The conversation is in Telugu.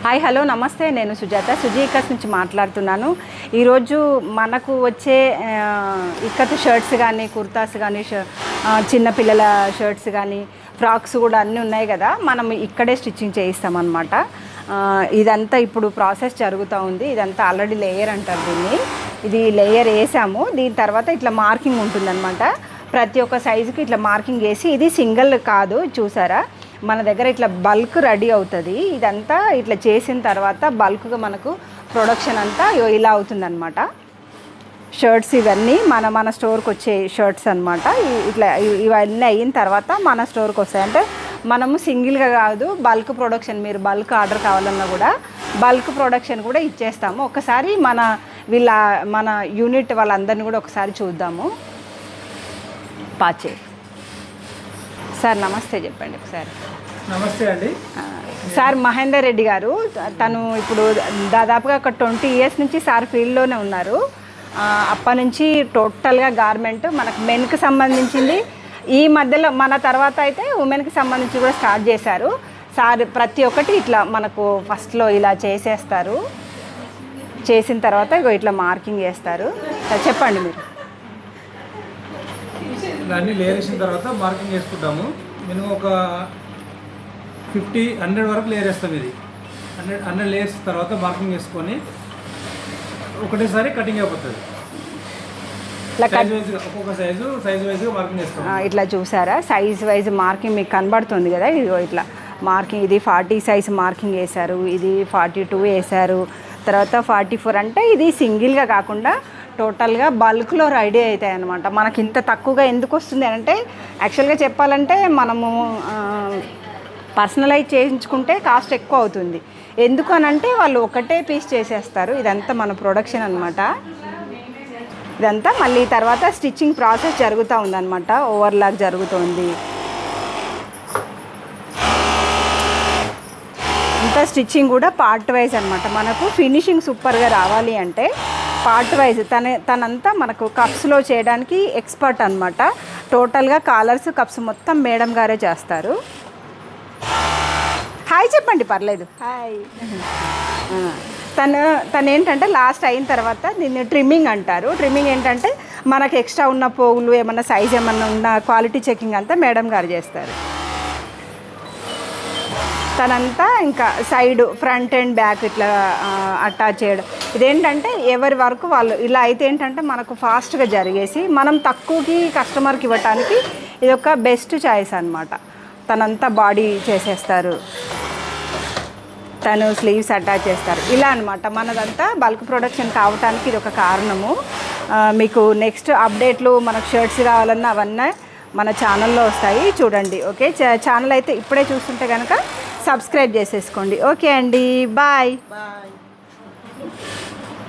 హాయ్ హలో నమస్తే, నేను సుజాత సుజీకస్ నుంచి మాట్లాడుతున్నాను. ఈరోజు మనకు వచ్చే ఇక్కత్ షర్ట్స్ కానీ, కుర్తాస్ కానీ, చిన్నపిల్లల షర్ట్స్ కానీ, ఫ్రాక్స్ కూడా అన్నీ ఉన్నాయి కదా, మనం ఇక్కడే స్టిచ్చింగ్ చేయిస్తామన్నమాట. ఇదంతా ఇప్పుడు ప్రాసెస్ జరుగుతూ ఉంది. ఇదంతా ఆల్రెడీ లేయర్ అంటారు దీన్ని. ఇది లేయర్ వేసాము. దీని తర్వాత ఇట్లా మార్కింగ్ ఉంటుందన్నమాట. ప్రతి ఒక్క సైజుకి ఇట్లా మార్కింగ్ వేసి, ఇది సింగిల్ కాదు చూసారా, మన దగ్గర ఇట్లా బల్క్ రెడీ అవుతుంది. ఇదంతా ఇట్లా చేసిన తర్వాత బల్క్గా మనకు ప్రొడక్షన్ అంతా ఇలా అవుతుందన్నమాట. షర్ట్స్ ఇవన్నీ మన స్టోర్కి వచ్చే షర్ట్స్ అనమాట. ఇట్లా ఇవన్నీ అయిన తర్వాత మన స్టోర్కి వస్తాయి. అంటే మనము సింగిల్గా కాదు, బల్క్ ప్రొడక్షన్, మీరు బల్క్ ఆర్డర్ కావాలన్నా కూడా బల్క్ ప్రొడక్షన్ కూడా ఇచ్చేస్తాము. ఒకసారి మన యూనిట్ వాళ్ళందరినీ కూడా ఒకసారి చూద్దాము. పాచే సార్ నమస్తే చెప్పండి ఒకసారి. నమస్తే అండి. సార్ మహేందర్ రెడ్డి గారు, తను ఇప్పుడు దాదాపుగా ఒక 20 ఇయర్స్ నుంచి సార్ ఫీల్డ్లోనే ఉన్నారు. అప్పటి నుంచి టోటల్గా గార్మెంట్ మనకు మెన్కి సంబంధించింది, ఈ మధ్యలో మన తర్వాత అయితే ఉమెన్కి సంబంధించి కూడా స్టార్ట్ చేశారు. సార్ ప్రతి ఒక్కటి ఇట్లా మనకు ఫస్ట్లో ఇలా చేసేస్తారు. చేసిన తర్వాత ఇట్లా మార్కింగ్ చేస్తారు. చెప్పండి మీరు. అన్నీ లేయర్ వేసిన తర్వాత మార్కింగ్ చేసుకుంటాము. మినిమం ఒక 50-100 వరకు లేయర్ వేస్తాం. ఇది 100 లేయర్స్ తర్వాత మార్కింగ్ చేసుకొని ఒకటేసారి కటింగ్ అయిపోతుంది. ఒక్కొక్క సైజ్ వైజ్గా మార్కింగ్ చేస్తాం. ఇట్లా చూసారా, సైజ్ వైజ్ మార్కింగ్ మీకు కనబడుతుంది కదా. ఇదిగో ఇట్లా మార్కింగ్, ఇది 40 సైజ్ మార్కింగ్ వేశారు, ఇది 42 వేశారు, తర్వాత 44. అంటే ఇది సింగిల్గా కాకుండా టోటల్గా బల్క్లో రెడీ అవుతాయి అన్నమాట. మనకి ఇంత తక్కువగా ఎందుకు వస్తుంది అంటే, యాక్చువల్గా చెప్పాలంటే మనము పర్సనలైజ్ చేయించుకుంటే కాస్ట్ ఎక్కువ అవుతుంది. ఎందుకు అనంటే వాళ్ళు ఒకటే పీస్ చేసేస్తారు. ఇదంతా మన ప్రొడక్షన్ అనమాట. ఇదంతా మళ్ళీ తర్వాత స్టిచ్చింగ్ ప్రాసెస్ జరుగుతూ ఉందన్నమాట. ఓవర్లాక్ జరుగుతుంది. ఇంత స్టిచ్చింగ్ కూడా పార్ట్ వైజ్ అనమాట. మనకు ఫినిషింగ్ సూపర్గా రావాలి అంటే పార్ట్ వైజ్ తనంతా మనకు కప్స్లో చేయడానికి ఎక్స్పర్ట్ అనమాట. టోటల్గా కాలర్స్ కప్స్ మొత్తం మేడం గారే చేస్తారు. హాయ్ చెప్పండి, పర్లేదు. హాయ్. తను ఏంటంటే లాస్ట్ అయిన తర్వాత దీన్ని ట్రిమ్మింగ్ అంటారు. ట్రిమ్మింగ్ ఏంటంటే మనకు ఎక్స్ట్రా ఉన్న పోగులు ఏమన్నా సైజ్ ఏమన్నా ఉన్న క్వాలిటీ చెకింగ్ అంతా మేడం గారు చేస్తారు. తనంతా ఇంకా సైడ్, ఫ్రంట్ అండ్ బ్యాక్ ఇట్లా అటాచ్ చేయడం. ఇదేంటంటే ఎవరి వరకు వాళ్ళు. ఇలా అయితే ఏంటంటే మనకు ఫాస్ట్గా జరిగేసి మనం తక్కువకి కస్టమర్కి ఇవ్వటానికి ఇది ఒక బెస్ట్ చాయిస్ అనమాట. తనంతా బాడీ చేసేస్తారు, తను స్లీవ్స్ అటాచ్ చేస్తారు. ఇలా అనమాట మనదంతా బల్క్ ప్రొడక్షన్ కావటానికి ఇది ఒక కారణము. మీకు నెక్స్ట్ అప్డేట్లు, మనకు షర్ట్స్ కావాలన్నా అవన్నీ మన ఛానల్లో వస్తాయి, చూడండి. ఓకే, ఛానల్ అయితే ఇప్పుడే చూస్తుంటే కనుక సబ్స్క్రైబ్ చేసేసుకోండి. ఓకే అండి, బాయ్.